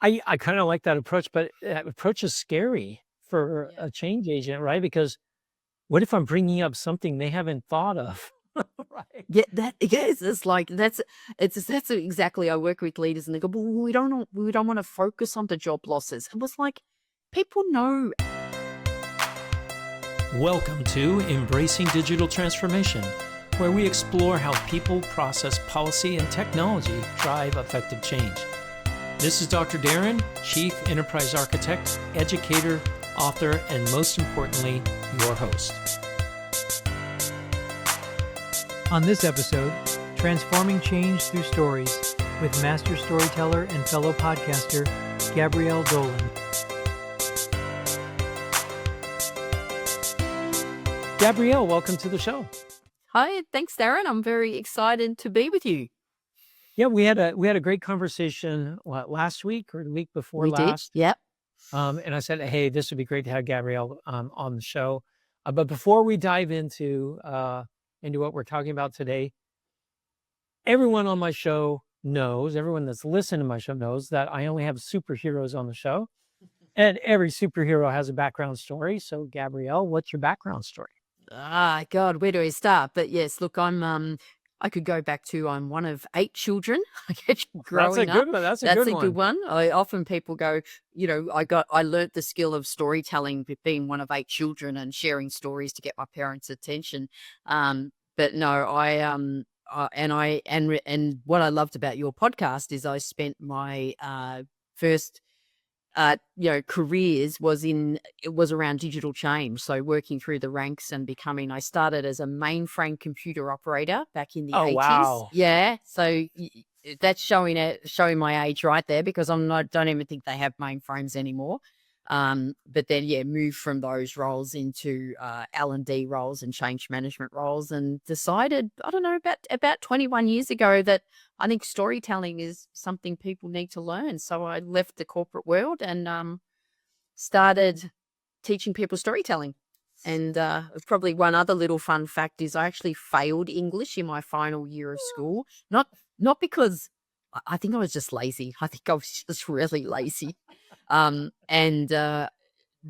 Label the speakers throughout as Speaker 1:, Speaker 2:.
Speaker 1: I kind of like that approach, but that approach is scary for
Speaker 2: Yeah.
Speaker 1: a change agent, right? Because what if I'm bringing up something they haven't thought of? Right.
Speaker 2: Yeah, that yes, it's like that's exactly I work with leaders and they go, "Well, we don't wanna focus on the job losses." It was like, people know.
Speaker 1: Welcome to Embracing Digital Transformation, where we explore how people, process, policy, and technology drive effective change. This is Dr. Darren, Chief Enterprise Architect, educator, author, and most importantly, your host.
Speaker 3: On this episode, Transforming Change Through Stories with master storyteller and fellow podcaster, Gabrielle Dolan.
Speaker 1: Gabrielle, welcome to the show.
Speaker 2: Hi, thanks, Darren. I'm very excited to be with you.
Speaker 1: Yeah, we had a great conversation last week or the week before
Speaker 2: We did?
Speaker 1: last.
Speaker 2: Yep.
Speaker 1: And I said, hey, this would be great to have Gabrielle on the show. But before we dive into what we're talking about today, everyone on my show knows, everyone that's listened to my show knows that I only have superheroes on the show. And every superhero has a background story. So, Gabrielle, what's your background story?
Speaker 2: Ah, God, where do I start? But yes, look, I could go back to I'm one of 8 children. I guess
Speaker 1: That's a
Speaker 2: growing up.
Speaker 1: good one. That's a
Speaker 2: That's
Speaker 1: good
Speaker 2: a good
Speaker 1: one.
Speaker 2: one. I often people go, I learnt the skill of storytelling with being one of 8 children and sharing stories to get my parents' attention. But no, and what I loved about your podcast is I spent my first careers it was around digital change. So working through the ranks and I started as a mainframe computer operator back in the
Speaker 1: Oh,
Speaker 2: 80s.
Speaker 1: wow.
Speaker 2: Yeah. So that's showing my age right there because don't even think they have mainframes anymore. But then, yeah, moved from those roles into L&D roles and change management roles and decided, I don't know, about 21 years ago that I think storytelling is something people need to learn. So I left the corporate world and started teaching people storytelling. And probably one other little fun fact is I actually failed English in my final year of school. Not because I think I was just lazy. I think I was just really lazy. And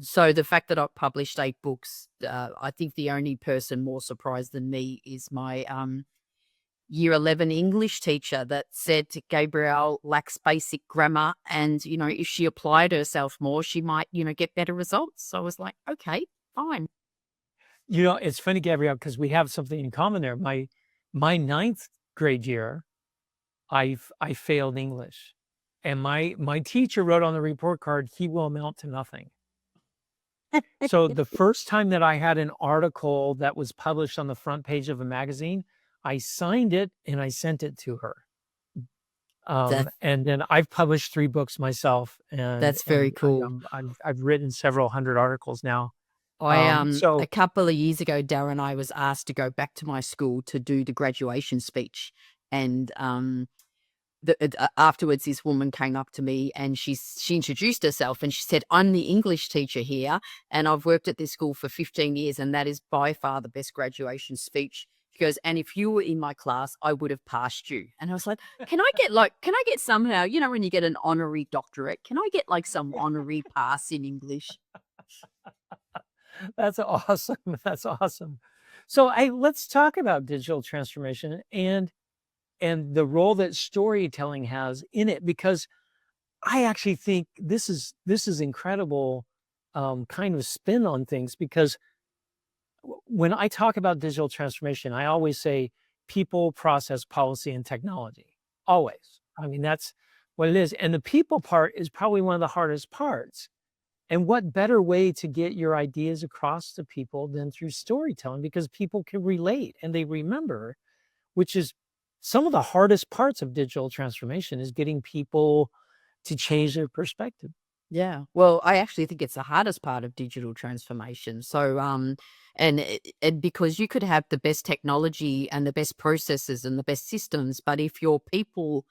Speaker 2: so the fact that I published 8 books, I think the only person more surprised than me is my year 11 English teacher that said Gabrielle lacks basic grammar and, if she applied herself more, she might, get better results. So I was like, okay, fine.
Speaker 1: It's funny, Gabrielle, because we have something in common there. My ninth grade year, I failed English. And my teacher wrote on the report card, he will amount to nothing. So the first time that I had an article that was published on the front page of a magazine, I signed it and I sent it to her.
Speaker 2: That,
Speaker 1: And then I've published 3 books myself, and
Speaker 2: that's very cool.
Speaker 1: I've written several hundred articles now.
Speaker 2: A
Speaker 1: So
Speaker 2: couple of years ago, Darren, I was asked to go back to my school to do the graduation speech. And afterwards, this woman came up to me and she introduced herself and she said, I'm the English teacher here and I've worked at this school for 15 years and that is by far the best graduation speech. She goes, and if you were in my class, I would have passed you. And I was like, can I get somehow, when you get an honorary doctorate, can I get like some honorary pass in English?
Speaker 1: that's awesome. That's awesome. So let's talk about digital transformation and the role that storytelling has in it, because I actually think this is incredible kind of spin on things, because when I talk about digital transformation, I always say people, process, policy, and technology. Always. I mean, that's what it is. And the people part is probably one of the hardest parts. And what better way to get your ideas across to people than through storytelling, because people can relate and they remember, which is some of the hardest parts of digital transformation, is getting people to change their perspective.
Speaker 2: Yeah. Well, I actually think it's the hardest part of digital transformation. So, and because you could have the best technology and the best processes and the best systems, but if your people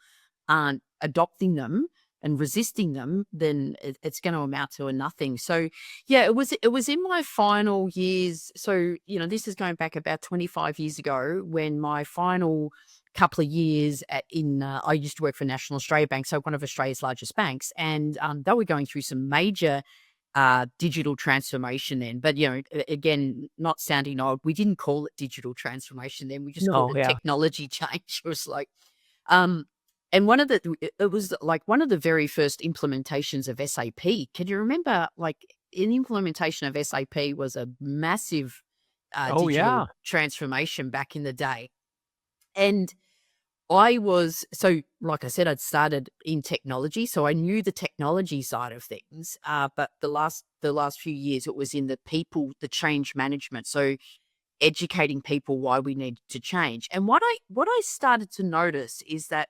Speaker 2: aren't adopting them and resisting them, then it's going to amount to a nothing. So, yeah, it was in my final years. So, this is going back about 25 years ago when my final couple of years I used to work for National Australia Bank, so one of Australia's largest banks, and they were going through some major digital transformation then. But, again, not sounding old, we didn't call it digital transformation then. We just called
Speaker 1: No,
Speaker 2: it
Speaker 1: yeah.
Speaker 2: technology change. It was like, um, and it was like one of the very first implementations of SAP. Can you remember, like, an implementation of SAP was a massive
Speaker 1: Oh,
Speaker 2: digital
Speaker 1: yeah.
Speaker 2: transformation back in the day. And so like I said, I'd started in technology, so I knew the technology side of things. But the last few years, it was in the the change management. So educating people why we needed to change. And what I started to notice is that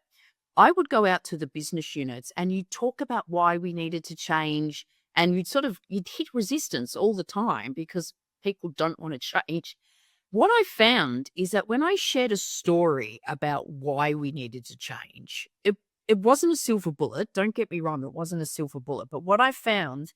Speaker 2: I would go out to the business units and you'd talk about why we needed to change, and you'd hit resistance all the time because people don't want to change. What I found is that when I shared a story about why we needed to change, it wasn't a silver bullet. Don't get me wrong, it wasn't a silver bullet. But what I found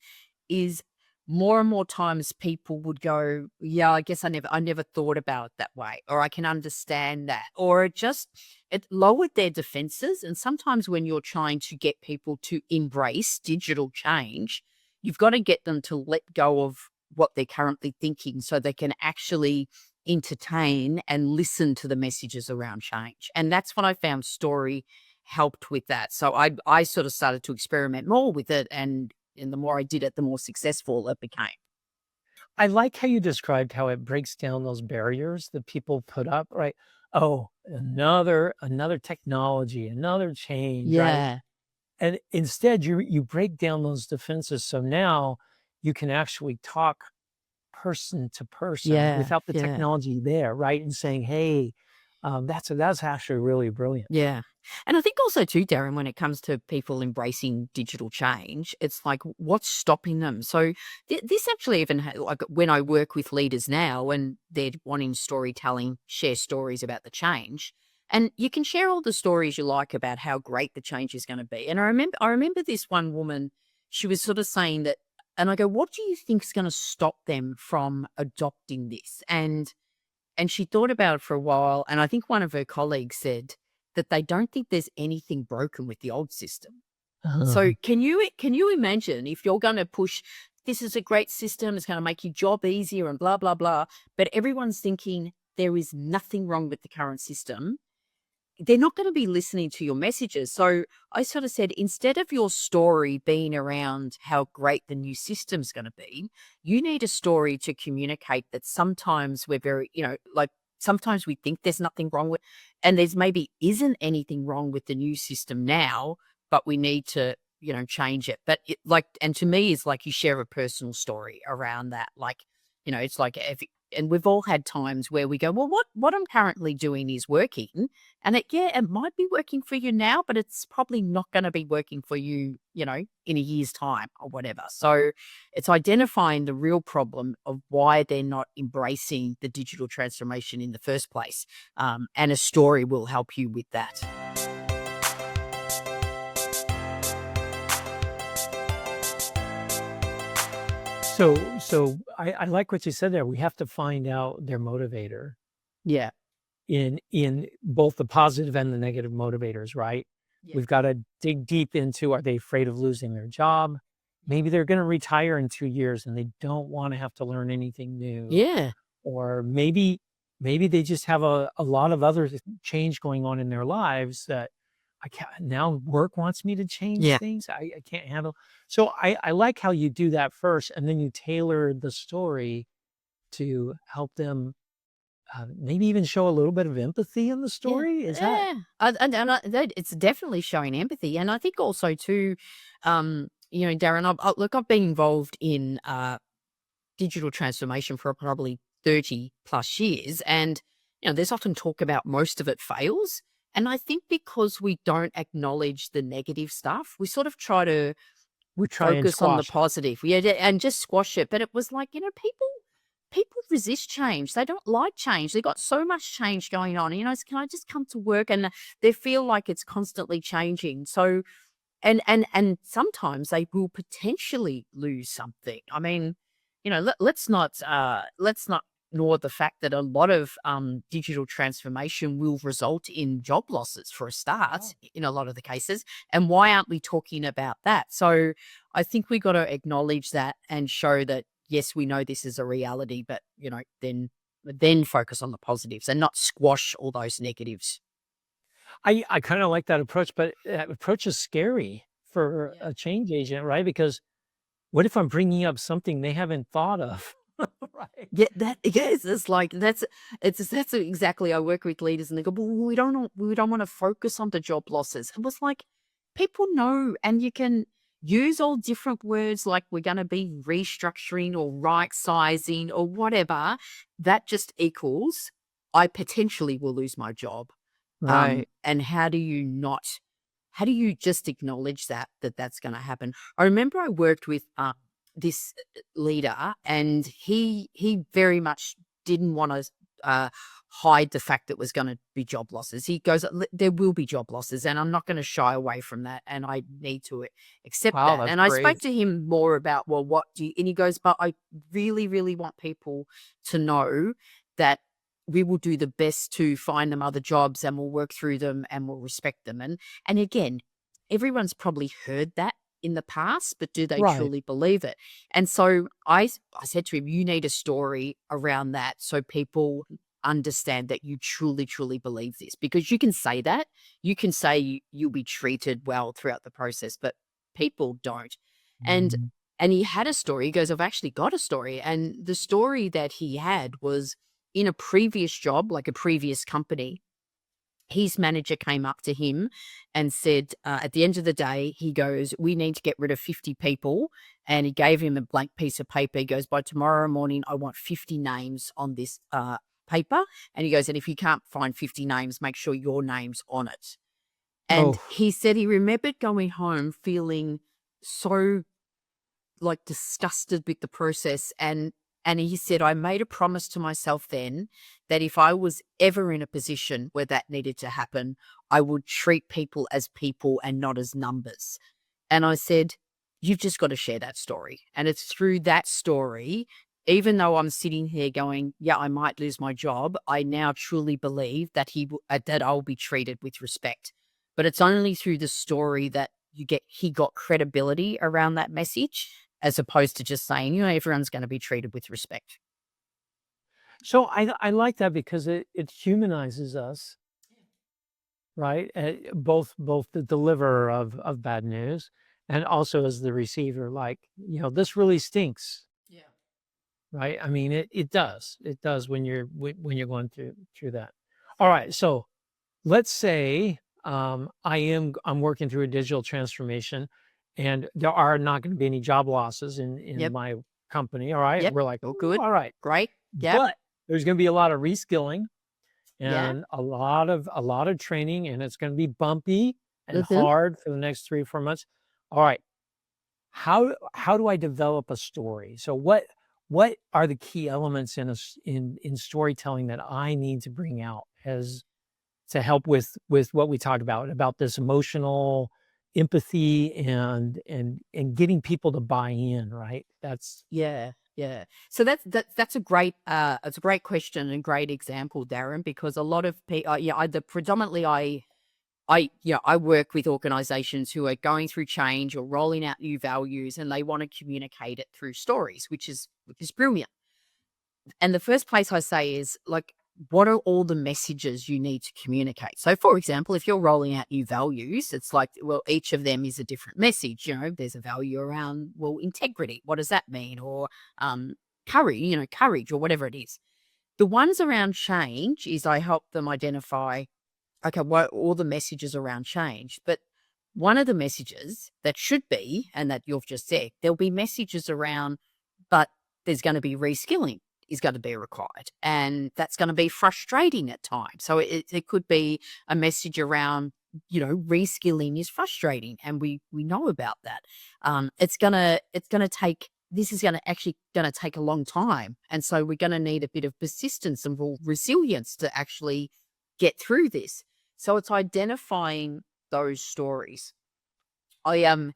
Speaker 2: is more and more times people would go, yeah, I guess I never thought about it that way, or I can understand that, or it lowered their defenses. And sometimes when you're trying to get people to embrace digital change, you've got to get them to let go of what they're currently thinking so they can actually entertain and listen to the messages around change. And that's what I found story helped with that. So I sort of started to experiment more with it, and the more I did it, the more successful it became.
Speaker 1: I like how you described how it breaks down those barriers that people put up, right? Oh, another technology, another change, right?
Speaker 2: Yeah.
Speaker 1: And instead you break down those defenses. So now you can actually talk person to person
Speaker 2: Yeah.
Speaker 1: without the
Speaker 2: Yeah.
Speaker 1: technology there, right? And saying, hey, that's actually really brilliant.
Speaker 2: Yeah. And I think also too, Darren, when it comes to people embracing digital change, it's like, what's stopping them? So this actually even, like when I work with leaders now and they're wanting storytelling, share stories about the change, and you can share all the stories you like about how great the change is going to be. And I remember this one woman, she was sort of saying that, and I go, what do you think is going to stop them from adopting this? And she thought about it for a while, and I think one of her colleagues said that they don't think there's anything broken with the old system. So
Speaker 1: Uh,
Speaker 2: can you imagine if you're going to push, this is a great system, it's going to make your job easier and blah, blah, blah, but everyone's thinking there is nothing wrong with the current system, they're not going to be listening to your messages. So I sort of said, instead of your story being around how great the new system's going to be, you need a story to communicate that sometimes we're very, like sometimes we think there's nothing wrong with, and there's maybe isn't anything wrong with the new system now, but we need to, change it. But and to me, it's like you share a personal story around that. Like, it's like, and we've all had times where we go, well, what I'm currently doing is working. And it might be working for you now, but it's probably not going to be working for you, in a year's time or whatever. So it's identifying the real problem of why they're not embracing the digital transformation in the first place. And a story will help you with that.
Speaker 1: so I like what you said there. We have to find out their motivator
Speaker 2: Yeah.
Speaker 1: in both the positive and the negative motivators, right?
Speaker 2: Yeah.
Speaker 1: We've got to dig deep into, are they afraid of losing their job? Maybe they're going to retire in 2 years and they don't want to have to learn anything new.
Speaker 2: Yeah.
Speaker 1: Or maybe they just have a lot of other change going on in their lives that I can't, now work wants me to change
Speaker 2: Yeah.
Speaker 1: things. I can't handle. So I like how you do that first, and then you tailor the story to help them, maybe even show a little bit of empathy in the
Speaker 2: Yeah.
Speaker 1: story. Is that?
Speaker 2: Yeah. It's definitely showing empathy. And I think also too, Darren, I've been involved in digital transformation for probably 30 plus years. And, there's often talk about most of it fails. And I think because we don't acknowledge the negative stuff, we sort of try to
Speaker 1: We try and
Speaker 2: focus on the
Speaker 1: squash it.
Speaker 2: positive. Yeah, and just squash it. But it was like, people resist change. They don't like change. They got so much change going on. Can I just come to work? And they feel like it's constantly changing. So and sometimes they will potentially lose something. I mean, let's not ignore the fact that a lot of digital transformation will result in job losses for a start in a lot of the cases. And why aren't we talking about that? So I think we got to acknowledge that and show that, yes, we know this is a reality, but, then focus on the positives and not squash all those negatives.
Speaker 1: I kind of like that approach, but that approach is scary for
Speaker 2: Yeah.
Speaker 1: a change agent, right? Because what if I'm bringing up something they haven't thought of? Right.
Speaker 2: Yeah, yes, it's like that's exactly. I work with leaders and they go, well, we don't want to focus on the job losses. It was like people know, and you can use all different words like we're going to be restructuring or right sizing or whatever. That just equals I potentially will lose my job.
Speaker 1: Right.
Speaker 2: And how do you just acknowledge that's going to happen? I remember I worked with this leader, and he very much didn't want to hide the fact that was going to be job losses. He goes, there will be job losses, and I'm not going to shy away from that, and I need to accept
Speaker 1: Wow,
Speaker 2: that.
Speaker 1: that's
Speaker 2: And I
Speaker 1: great.
Speaker 2: spoke to him more about, well, what do you, and he goes, but I really, really want people to know that we will do the best to find them other jobs, and we'll work through them, and we'll respect them. And again, everyone's probably heard that in the past, but do they
Speaker 1: Right.
Speaker 2: truly believe it? And so I said to him, you need a story around that so people understand that you truly, truly believe this, because you can say that. You can say you'll be treated well throughout the process, but people don't. And
Speaker 1: Mhm.
Speaker 2: and he had a story. He goes, I've actually got a story. And the story that he had was in a previous job, like a previous company. His manager came up to him and said, at the end of the day, he goes, we need to get rid of 50 people. And he gave him a blank piece of paper. He goes, by tomorrow morning, I want 50 names on this paper. And he goes, and if you can't find 50 names, make sure your name's on it. And
Speaker 1: Oh,
Speaker 2: he said he remembered going home feeling so like disgusted with the process, and he said, I made a promise to myself then that if I was ever in a position where that needed to happen, I would treat people as people and not as numbers. And I said, you've just got to share that story. And it's through that story, even though I'm sitting here going, yeah, I might lose my job, I now truly believe that that I'll be treated with respect. But it's only through the story that he got credibility around that message, as opposed to just saying, everyone's going to be treated with respect.
Speaker 1: so I like that because it humanizes us, right? Both the deliverer of bad news and also as the receiver. Like, this really stinks,
Speaker 2: Yeah.
Speaker 1: right? I mean, it does. It does when you're going through that. All right, so let's say I'm working through a digital transformation, and there are not going to be any job losses in
Speaker 2: Yep.
Speaker 1: my company. All right,
Speaker 2: Yep.
Speaker 1: we're like,
Speaker 2: All
Speaker 1: "Ooh,
Speaker 2: good.
Speaker 1: all right,
Speaker 2: Great. Yep.
Speaker 1: but there's going to be a lot of reskilling
Speaker 2: Yeah.
Speaker 1: and a lot of training, and it's going to be bumpy and
Speaker 2: Mm-hmm.
Speaker 1: hard for the next 3 or 4 months. All right, how do I develop a story? So what are the key elements in storytelling that I need to bring out as to help with what we talked about this emotional empathy and getting people to buy in, right? That's
Speaker 2: Yeah. Yeah. So that's a great it's a great question and great example, Darren, because a lot of people, predominantly I work with organizations who are going through change or rolling out new values, and they want to communicate it through stories, which is brilliant. And the first place I say is, like, what are all the messages you need to communicate? So, for example, if you're rolling out new values, it's like, well, each of them is a different message. There's a value around, well, integrity. What does that mean? Or courage or whatever it is. The ones around change is I help them identify, okay, what all the messages around change. But one of the messages that should be, and that you've just said, there'll be messages around, but there's going to be reskilling is going to be required. And that's going to be frustrating at times. So it could be a message around, reskilling is frustrating. And we know about that. This is actually going to take a long time. And so we're going to need a bit of persistence and resilience to actually get through this. So it's identifying those stories. I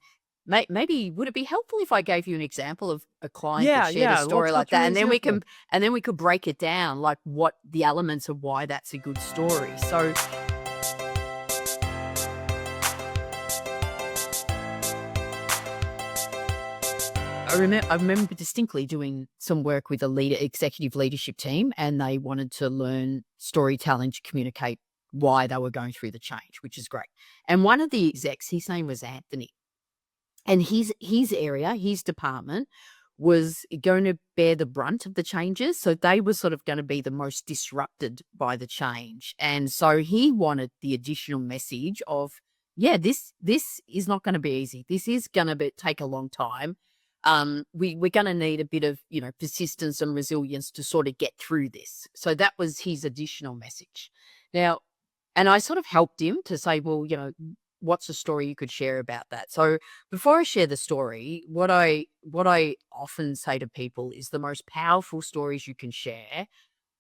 Speaker 2: maybe would it be helpful if I gave you an example of a client that
Speaker 1: Yeah,
Speaker 2: shared a
Speaker 1: yeah.
Speaker 2: story like
Speaker 1: What's your
Speaker 2: that, and
Speaker 1: example?
Speaker 2: then we could break it down, like what the elements of why that's a good story. So I remember distinctly doing some work with a executive leadership team, and they wanted to learn storytelling to communicate why they were going through the change, which is great. And one of the execs, his name was Anthony, and his area, his department was going to bear the brunt of the changes. So they were sort of going to be the most disrupted by the change. And so he wanted the additional message of, yeah, this is not going to be easy. This is going to take a long time. We're going to need a bit of, persistence and resilience to sort of get through this. So that was his additional message. Now, and I sort of helped him to say, well, what's a story you could share about that? So before I share the story, what I often say to people is the most powerful stories you can share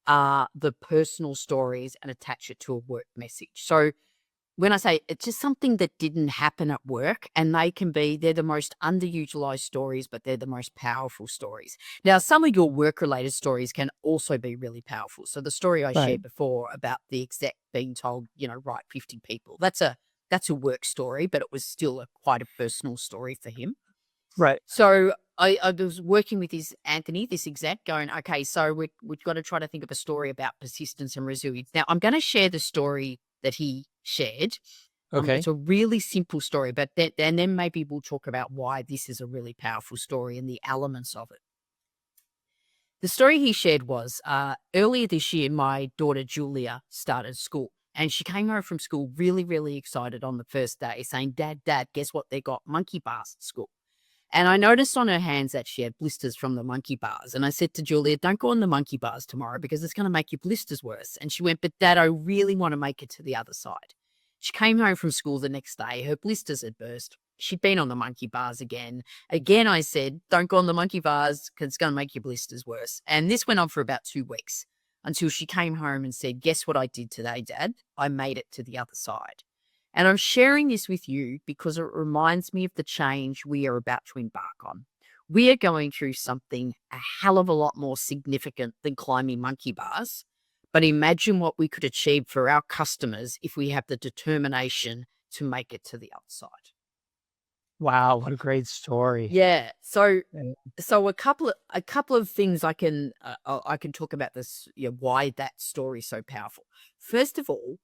Speaker 2: are the personal stories and attach it to a work message. So when I say it's just something that didn't happen at work, and they're the most underutilized stories, but they're the most powerful stories. Now, some of your work related stories can also be really powerful. So the story I
Speaker 1: Right,
Speaker 2: shared before about the exec being told, write 50 people, that's a work story, but it was still quite a personal story for him.
Speaker 1: right.
Speaker 2: So I was working with Anthony, this exec, going, okay, so we've got to try to think of a story about persistence and resilience. Now, I'm going to share the story that he shared.
Speaker 1: Okay.
Speaker 2: It's a really simple story, but and then maybe we'll talk about why this is a really powerful story and the elements of it. The story he shared was earlier this year, my daughter Julia started school, and she came home from school really, really excited on the first day, saying, Dad, guess what? They got monkey bars at school. And I noticed on her hands that she had blisters from the monkey bars. And I said to Julia, don't go on the monkey bars tomorrow because it's going to make your blisters worse. And she went, but Dad, I really want to make it to the other side. She came home from school the next day. Her blisters had burst. She'd been on the monkey bars again. Again, I said, don't go on the monkey bars because it's going to make your blisters worse. And this went on for about 2 weeks until she came home and said, guess what I did today, Dad? I made it to the other side. And I'm sharing this with you because it reminds me of the change we are about to embark on. We are going through something a hell of a lot more significant than climbing monkey bars. But imagine what we could achieve for our customers if we have the determination to make it to the other side.
Speaker 1: Wow, what a great story.
Speaker 2: Yeah. So
Speaker 1: And
Speaker 2: a couple of things I can talk about this, why that story is so powerful. First of all,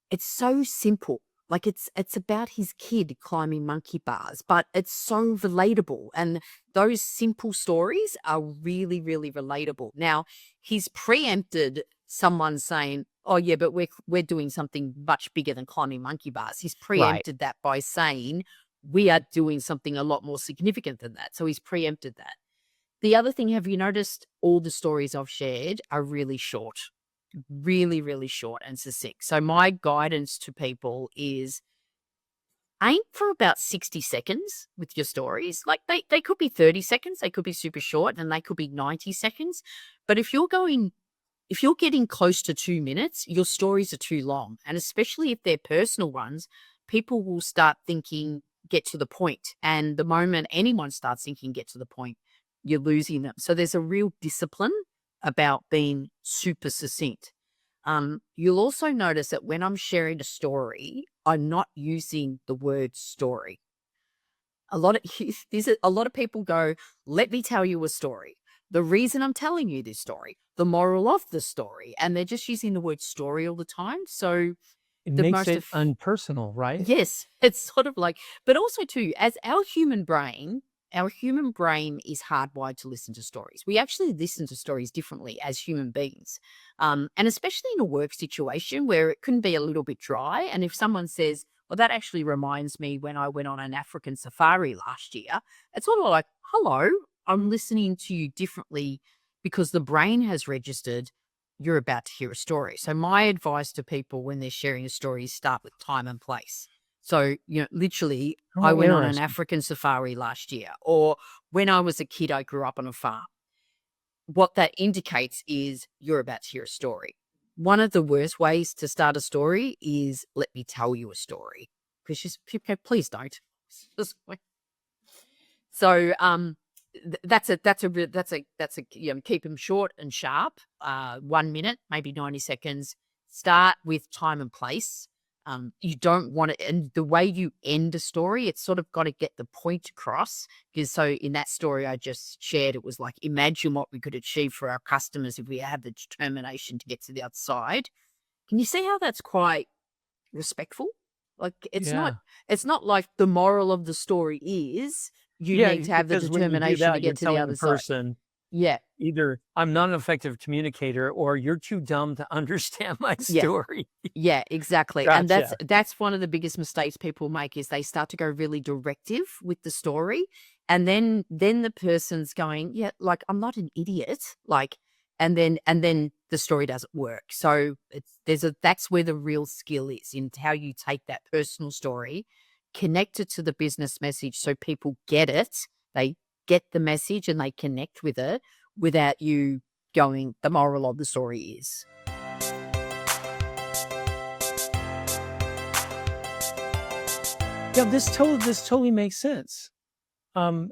Speaker 2: it's so simple. Like it's about his kid climbing monkey bars, but it's so relatable. And those simple stories are really, really relatable. Now, he's preempted someone saying, oh yeah, but we're doing something much bigger than climbing monkey bars. He's
Speaker 1: right.
Speaker 2: preempted that by saying we are doing something a lot more significant than that. So he's preempted that. The other thing, have you noticed all the stories I've shared are really short? Really, really short and succinct. So my guidance to people is aim for about 60 seconds with your stories. Like they could be 30 seconds, they could be super short, and they could be 90 seconds. But if you're getting close to 2 minutes, your stories are too long. And especially if they're personal ones, people will start thinking, get to the point. And the moment anyone starts thinking, get to the point, you're losing them. So there's a real discipline about being super succinct. You'll also notice that when I'm sharing a story, I'm not using the word story. A lot of people go, let me tell you a story. The reason I'm telling you this story, the moral of the story, and they're just using the word story all the time. So
Speaker 1: It
Speaker 2: the
Speaker 1: makes
Speaker 2: most
Speaker 1: it
Speaker 2: of
Speaker 1: unpersonal, right?
Speaker 2: yes, it's sort of like, but also too, as our human brain is hardwired to listen to stories. We actually listen to stories differently as human beings. And especially in a work situation where it can be a little bit dry. And if someone says, well, that actually reminds me when I went on an African safari last year, it's sort of like, hello, I'm listening to you differently because the brain has registered you're about to hear a story. So my advice to people when they're sharing a story is start with time and place. So, literally, I
Speaker 1: Oh,
Speaker 2: went on an
Speaker 1: interesting.
Speaker 2: African safari last year, or when I was a kid, I grew up on a farm. What that indicates is you're about to hear a story. One of the worst ways to start a story is let me tell you a story. Because please don't. So that's a keep them short and sharp. 1 minute, maybe 90 seconds. Start with time and place. You don't want it, and the way you end a story, it's sort of got to get the point across. Because so in that story I just shared, it was like, imagine what we could achieve for our customers if we have the determination to get to the other side. Can you see how that's quite respectful? Like it's
Speaker 1: Yeah.
Speaker 2: not like the moral of the story is you
Speaker 1: Yeah,
Speaker 2: need to have the
Speaker 1: because when you do
Speaker 2: determination to
Speaker 1: that, you're
Speaker 2: get to the
Speaker 1: telling the
Speaker 2: other side.
Speaker 1: person
Speaker 2: Yeah,
Speaker 1: either I'm not an effective communicator or you're too dumb to understand my
Speaker 2: yeah.
Speaker 1: story.
Speaker 2: Yeah, exactly. And
Speaker 1: Gotcha.
Speaker 2: that's one of the biggest mistakes people make is they start to go really directive with the story. And then the person's going, yeah, like I'm not an idiot. Like, and then the story doesn't work. So that's where the real skill is in how you take that personal story, connect it to the business message so people get it. They get the message and they connect with it without you going, the moral of the story is.
Speaker 1: Yeah, this totally makes sense. Um,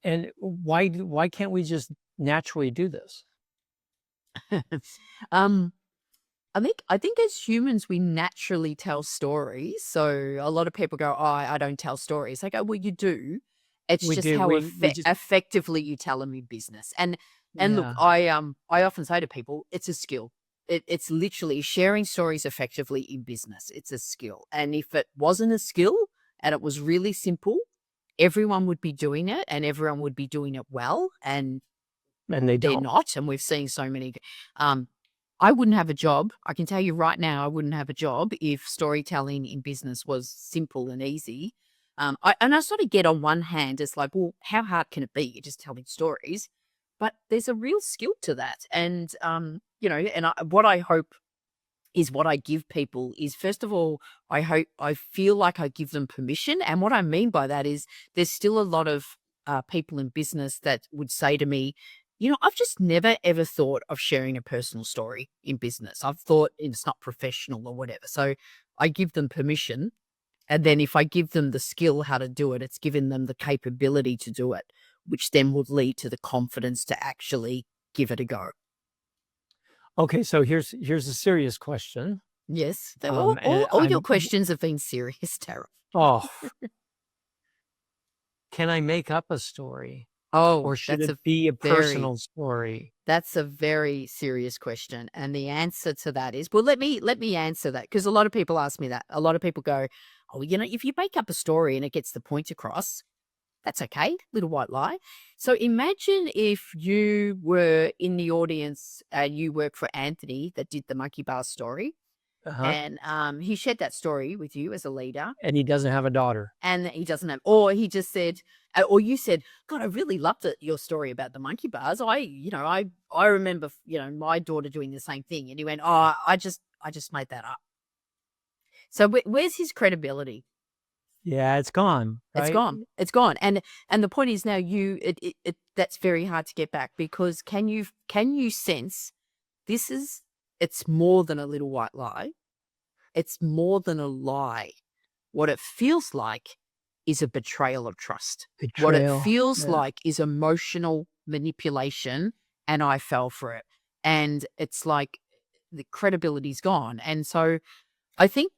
Speaker 1: and why can't we just naturally do this?
Speaker 2: um, I think as humans we naturally tell stories. So a lot of people go, "Oh, I don't tell stories." I go, "Well, you do. It's
Speaker 1: We
Speaker 2: just
Speaker 1: do.
Speaker 2: how
Speaker 1: We just
Speaker 2: effectively you tell them in business." And look,
Speaker 1: yeah.
Speaker 2: I often say to people, it's a skill. It's literally sharing stories effectively in business. It's a skill. And if it wasn't a skill and it was really simple, everyone would be doing it and everyone would be doing it well. And
Speaker 1: And they
Speaker 2: they're
Speaker 1: don't.
Speaker 2: not, and we've seen so many. I wouldn't have a job. I can tell you right now, I wouldn't have a job if storytelling in business was simple and easy. I sort of get on one hand, it's like, well, how hard can it be? You're just telling stories, but there's a real skill to that, and what I hope is what I give people is, first of all, I feel like I give them permission. And what I mean by that is there's still a lot of people in business that would say to me, I've just never ever thought of sharing a personal story in business. I've thought it's not professional or whatever. So I give them permission. And then if I give them the skill how to do it, it's giving them the capability to do it, which then would lead to the confidence to actually give it a go.
Speaker 1: Okay, so here's a serious question.
Speaker 2: Yes.
Speaker 1: And
Speaker 2: All your questions have been serious, Tara.
Speaker 1: oh, can I make up a story
Speaker 2: Oh,
Speaker 1: or should it be a personal story?
Speaker 2: that's a very serious question. And the answer to that is, well, let me answer that, because a lot of people ask me that. A lot of people go, oh, if you make up a story and it gets the point across, that's okay. Little white lie. So imagine if you were in the audience and you work for Anthony that did the monkey bar story.
Speaker 1: Uh-huh.
Speaker 2: And he shared that story with you as a leader.
Speaker 1: And he doesn't have a daughter.
Speaker 2: And he doesn't have, or he just said, or you said, God, I really loved your story about the monkey bars. I remember, my daughter doing the same thing. And he went, oh, I just made that up. So where's his credibility?
Speaker 1: Yeah, it's gone. Right?
Speaker 2: It's gone. It's gone. And the point is now that's very hard to get back, because can you sense it's more than a little white lie. It's more than a lie. What it feels like is a betrayal of trust. What it feels like is emotional manipulation, and I fell for it. And it's like the credibility's gone. And so I think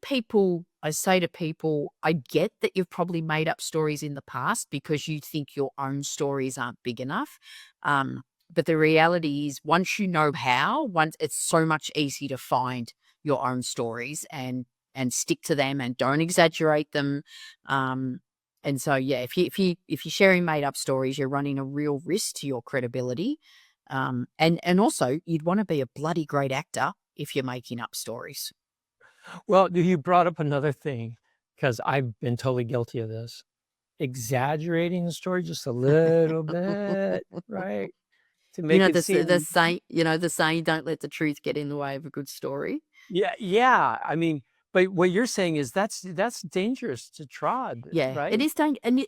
Speaker 2: I say to people, I get that you've probably made up stories in the past because you think your own stories aren't big enough. But the reality is, once you know how, it's so much easier to find your own stories and stick to them and don't exaggerate them. And so, yeah, if you're sharing made up stories, you're running a real risk to your credibility. And also, you'd want to be a bloody great actor if you're making up stories.
Speaker 1: Well, you brought up another thing, because I've been totally guilty of this. Exaggerating the story just a little bit, right? To make it seem
Speaker 2: the saying, don't let the truth get in the way of a good story.
Speaker 1: Yeah. I mean, but what you're saying is that's dangerous to trod,
Speaker 2: Yeah,
Speaker 1: right?
Speaker 2: it is dangerous.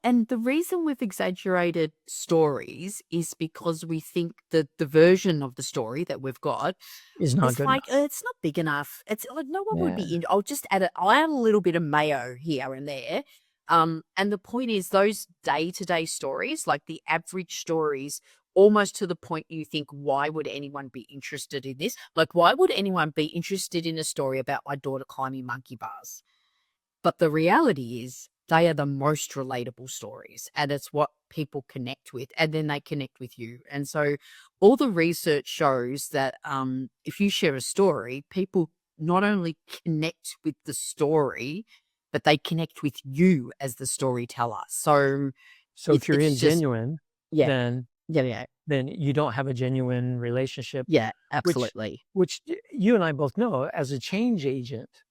Speaker 2: And the reason we've exaggerated stories is because we think that the version of the story that we've got
Speaker 1: Is not
Speaker 2: is
Speaker 1: good
Speaker 2: like,
Speaker 1: enough.
Speaker 2: it's not big enough. It's like, no one would be
Speaker 1: Yeah.
Speaker 2: I'll add a little bit of mayo here and there. And the point is those day-to-day stories, like the average stories, almost to the point you think, why would anyone be interested in this? Like, why would anyone be interested in a story about my daughter climbing monkey bars? But the reality is they are the most relatable stories, and it's what people connect with, and then they connect with you. And so all the research shows that if you share a story, people not only connect with the story, but they connect with you as the storyteller. So
Speaker 1: So if you're
Speaker 2: it's just,
Speaker 1: ingenuine,
Speaker 2: yeah,
Speaker 1: then
Speaker 2: yeah,
Speaker 1: then you don't have a genuine relationship,
Speaker 2: yeah,
Speaker 1: which
Speaker 2: absolutely.
Speaker 1: you and I both know as a change agent,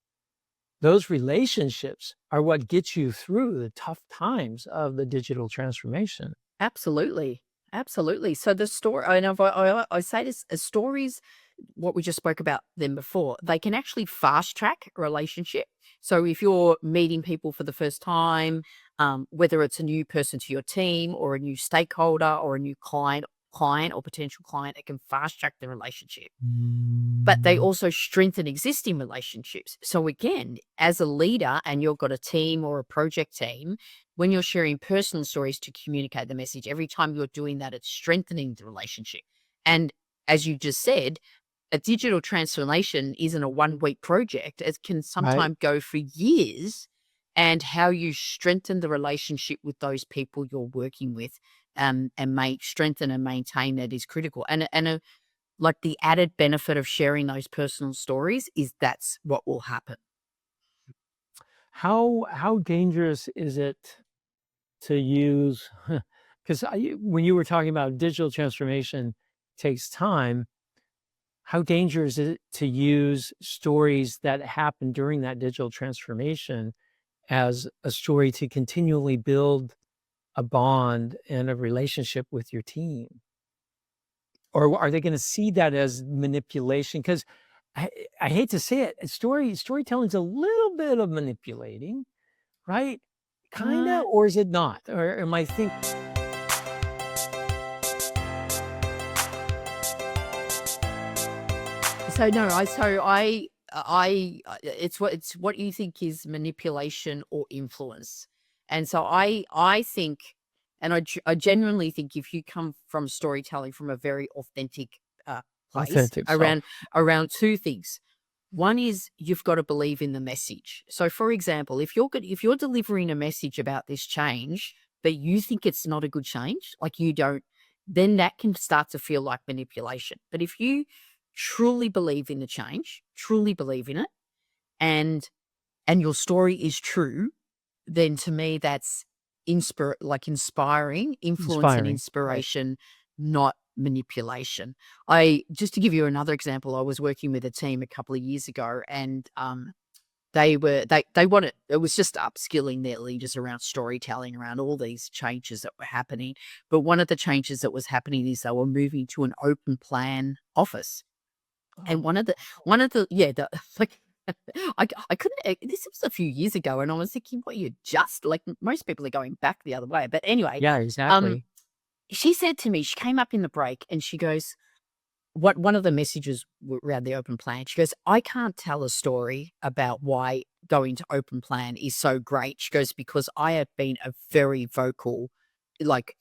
Speaker 1: those relationships are what gets you through the tough times of the digital transformation.
Speaker 2: Absolutely. Absolutely. So the story, and I say this, stories, what we just spoke about them before, they can actually fast track a relationship. So if you're meeting people for the first time, whether it's a new person to your team or a new stakeholder or a new client or potential client, it can fast track the relationship. But they also strengthen existing relationships. So again, as a leader and you've got a team or a project team, when you're sharing personal stories to communicate the message, every time you're doing that, it's strengthening the relationship. And as you just said, a digital transformation isn't a 1 week project. It can
Speaker 1: Right?
Speaker 2: sometimes go for years. And how you strengthen the relationship with those people you're working with, and strengthen and maintain that is critical. And like the added benefit of sharing those personal stories is that's what will happen.
Speaker 1: How dangerous is it to use? Because when you were talking about digital transformation takes time, how dangerous is it to use stories that happen during that digital transformation as a story to continually build a bond and a relationship with your team? Or are they gonna see that as manipulation? Because I I hate to say it, storytelling's a little bit of manipulating, right? Kinda,
Speaker 2: Uh,
Speaker 1: or is it not? Or am I think
Speaker 2: so no, it's what you think is manipulation or influence. And so I think, and I genuinely think if you come from storytelling from a very authentic place
Speaker 1: authentic self?
Speaker 2: around two things. One is you've got to believe in the message. So, for example, if you're delivering a message about this change, but you think it's not a good change, like you don't, then that can start to feel like manipulation. But if you truly believe in the change, truly believe in it, and your story is true, then to me that's inspiring, influence and
Speaker 1: Inspiring, right.
Speaker 2: inspiration, not manipulation. I just to give you another example, I was working with a team a couple of years ago, and they wanted, it was just upskilling their leaders around storytelling, around all these changes that were happening. But one of the changes that was happening is they were moving to an open plan office. And
Speaker 1: Oh,
Speaker 2: one of the yeah, the like I couldn't this was a few years ago, and I was thinking, "What, you just," like, most people are going back the other way. But anyway,
Speaker 1: yeah,
Speaker 2: um,
Speaker 1: exactly.
Speaker 2: she said to me, she came up in the break and she goes, what one of the messages around the open plan, she goes, "I can't tell a story about why going to open plan is so great." She goes, "Because I have been a very vocal, like,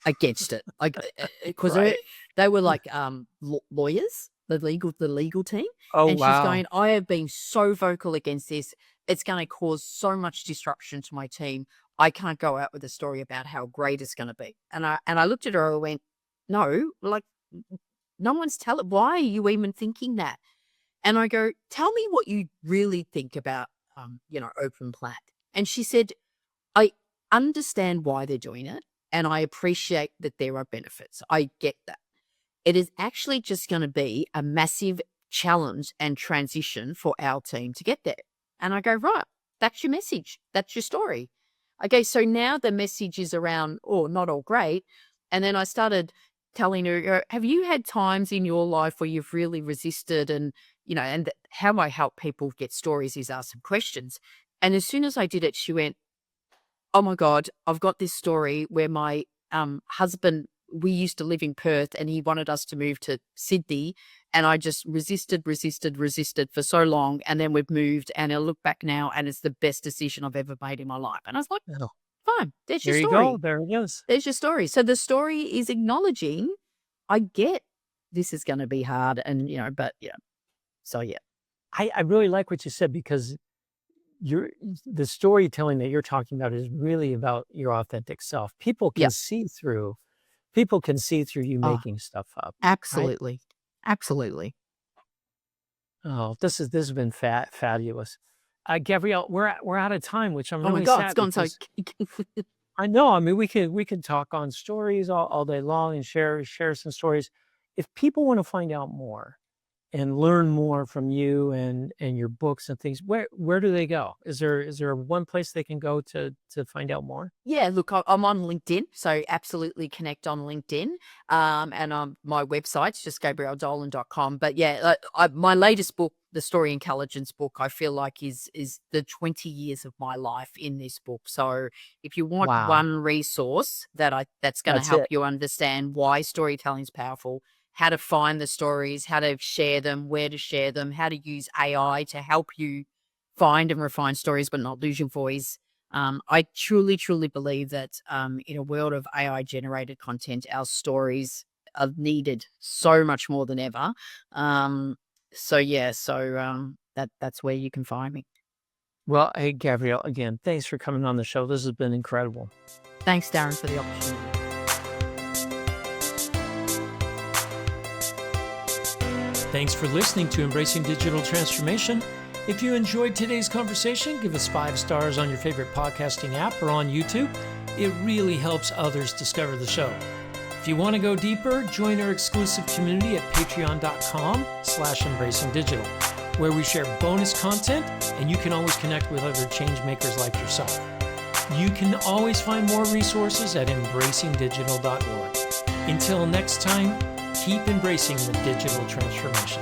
Speaker 2: against it." Like, because
Speaker 1: Right.
Speaker 2: they were like, lawyers, the legal team,
Speaker 1: Oh,
Speaker 2: and she's
Speaker 1: wow.
Speaker 2: going, "I have been so vocal against this. It's gonna cause so much disruption to my team. I can't go out with a story about how great it's gonna be." And I looked at her and I went, "No, like, no one's telling. Why are you even thinking that?" And I go, "Tell me what you really think about, open plan." And she said, "I understand why they're doing it, and I appreciate that there are benefits. I get that. It is actually just going to be a massive challenge and transition for our team to get there." And I go, "Right, that's your message. That's your story." Okay, so now the message is around, oh, not all great. And then I started telling her, "Have you had times in your life where you've really resisted?" And, how I help people get stories is ask some questions. And as soon as I did it, she went, "Oh my God, I've got this story where my husband, we used to live in Perth and he wanted us to move to Sydney. And I just resisted for so long. And then we've moved, and I look back now and it's the best decision I've ever made in my life. And I was like,
Speaker 1: Oh,
Speaker 2: fine, there's your
Speaker 1: there you
Speaker 2: story.
Speaker 1: go. There it is.
Speaker 2: There's your story. So the story is acknowledging, I get this is going to be hard, and, but so yeah.
Speaker 1: I really like what you said, because the storytelling that you're talking about is really about your authentic self. People can
Speaker 2: Yep.
Speaker 1: see through you
Speaker 2: Oh,
Speaker 1: making stuff up. Right?
Speaker 2: absolutely. Absolutely.
Speaker 1: Oh, this has been fabulous. Gabrielle, we're out of time, which I'm
Speaker 2: Oh my
Speaker 1: really
Speaker 2: God,
Speaker 1: sad
Speaker 2: it's gone so.
Speaker 1: because I know. I mean, we could talk on stories all day long and share some stories. If people want to find out more and learn more from you and your books and things, where do they go? Is there one place they can go to find out more?
Speaker 2: Yeah, look, I'm on LinkedIn, so absolutely connect on LinkedIn. And my website's just gabrielledolan.com. But yeah, my latest book, the Story Intelligence book, I feel like is the 20 years of my life in this book. So if you want
Speaker 1: Wow,
Speaker 2: one resource that's going to
Speaker 1: that's
Speaker 2: help
Speaker 1: it.
Speaker 2: you understand why storytelling is powerful, how to find the stories, how to share them, where to share them, how to use AI to help you find and refine stories but not lose your voice. I truly, truly believe that in a world of AI-generated content, our stories are needed so much more than ever. That's where you can find me.
Speaker 1: Well, hey, Gabrielle, again, thanks for coming on the show. This has been incredible.
Speaker 2: Thanks, Darren, for the opportunity.
Speaker 3: Thanks for listening to Embracing Digital Transformation. If you enjoyed today's conversation, give us 5 stars on your favorite podcasting app or on YouTube. It really helps others discover the show. If you want to go deeper, join our exclusive community at patreon.com/embracingdigital, where we share bonus content and you can always connect with other change makers like yourself. You can always find more resources at embracingdigital.org. Until next time, keep embracing the digital transformation.